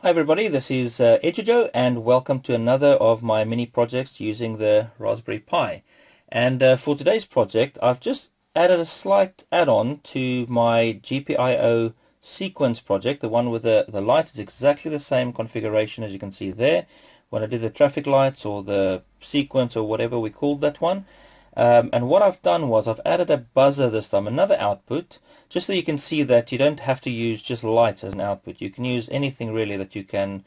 Hi everybody, this is Edujo and welcome to another of my mini projects using the Raspberry Pi. And for today's project I've just added a slight add-on to my GPIO sequence project. The one with the light is exactly the same configuration as you can see there when I did the traffic lights or the sequence or whatever we called that one. And what I've done was I've added a buzzer this time, another output, just so you can see that you don't have to use just lights as an output. You can use anything really that you can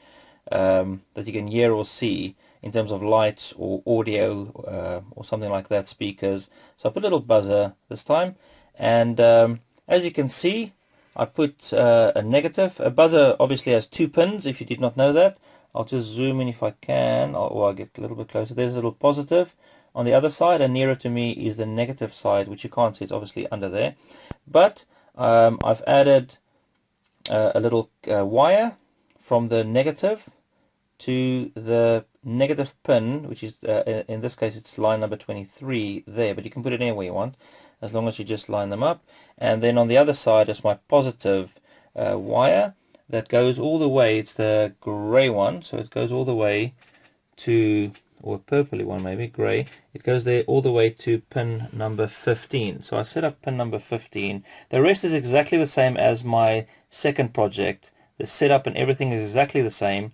hear or see in terms of lights or audio or something like that, speakers. So I put a little buzzer this time, and as you can see, I put a negative. A buzzer obviously has two pins, if you did not know that. I'll just zoom in if I can, or I'll get a little bit closer. There's a little positive on the other side, and nearer to me is the negative side, which you can't see. It's obviously under there. But I've added a little wire from the negative to the negative pin, which is in this case it's line number 23 there, but you can put it anywhere you want as long as you just line them up. And then on the other side is my positive wire that goes all the way. It's the gray one, so it goes all the way to, or a purpley one maybe, grey. It goes there all the way to pin number 15. So I set up pin number 15. The rest is exactly the same as my second project. The setup and everything is exactly the same.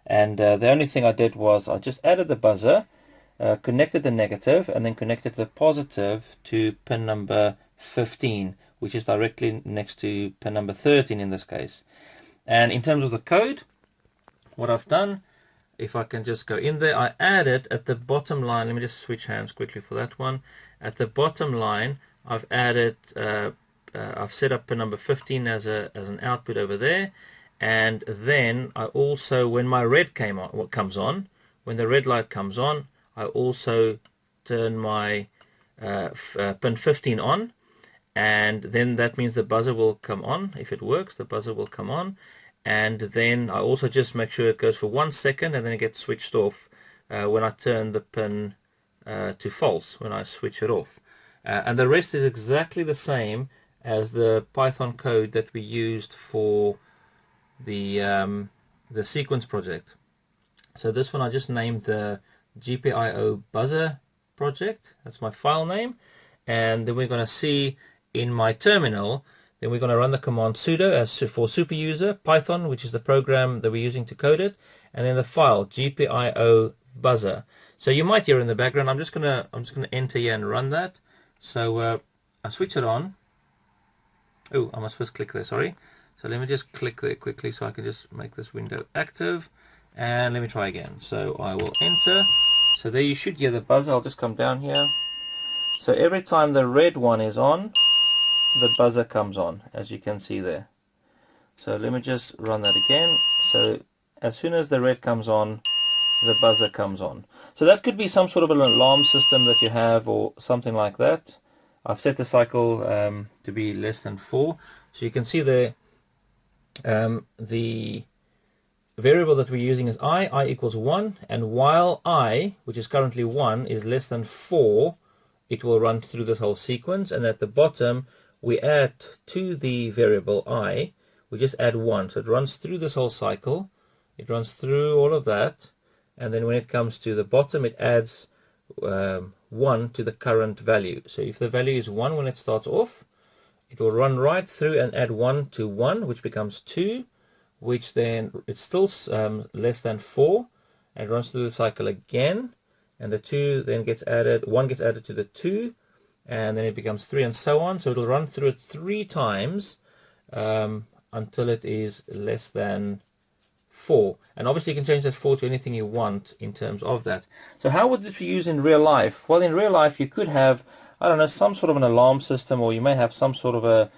And the only thing I did was I just added the buzzer, connected the negative, and then connected the positive to pin number 15, which is directly next to pin number 13 in this case. And in terms of the code, what I've done, if I can just go in there, I added at the bottom line, let me just switch hands quickly for that one. At the bottom line, I've added, I've set up pin number 15 as an output over there. And then I also, when my red comes on, when the red light comes on, I also turn my pin 15 on. And then that means the buzzer will come on. If it works, the buzzer will come on. And then I also just make sure it goes for 1 second and then it gets switched off when I turn the pin to false, when I switch it off. And the rest is exactly the same as the Python code that we used for the sequence project. So this one I just named the GPIO buzzer project. That's my file name. And then we're going to see in my terminal, then we're going to run the command sudo as for superuser Python, which is the program that we're using to code it, and then the file GPIO buzzer. So you might hear in the background. I'm just gonna enter here and run that. So I switch it on. Oh, I must first click there. Sorry. So let me just click there quickly so I can just make this window active. And let me try again. So I will enter. So there you should hear the buzzer. I'll just come down here. So every time the red one is on, the buzzer comes on, as you can see there. So let me just run that again. So as soon as the red comes on, the buzzer comes on. So that could be some sort of an alarm system that you have or something like that. I've set the cycle to be less than 4. So you can see there the variable that we're using is I equals 1, and while I, which is currently 1, is less than 4, it will run through this whole sequence. And at the bottom we add to the variable I, we just add 1. So it runs through this whole cycle, it runs through all of that, and then when it comes to the bottom it adds 1 to the current value. So if the value is 1 when it starts off, it will run right through and add 1 to 1, which becomes 2, which then it's still less than 4, and runs through the cycle again, and the 2 then gets added, 1 gets added to the 2, and then it becomes 3, and so on. So it'll run through it 3 times until it is less than 4. And obviously you can change that 4 to anything you want in terms of that. So how would this be used in real life? Well, in real life you could have, I don't know, some sort of an alarm system, or you may have some sort of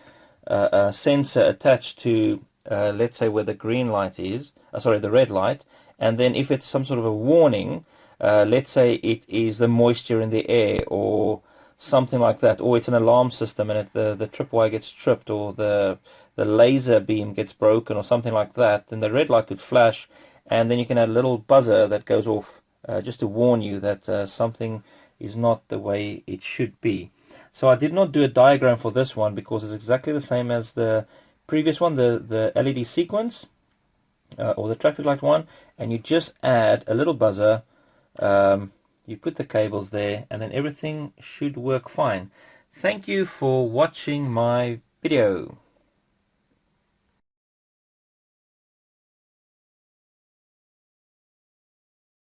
a sensor attached to let's say where the green light is, the red light, and then if it's some sort of a warning, let's say it is the moisture in the air or something like that, or it's an alarm system and the tripwire gets tripped, or the laser beam gets broken or something like that, then the red light could flash, and then you can add a little buzzer that goes off just to warn you that something is not the way it should be. So I did not do a diagram for this one because it's exactly the same as the previous one, the LED sequence. or the traffic light one, and you just add a little buzzer. You put the cables there, and then everything should work fine. Thank you for watching my video.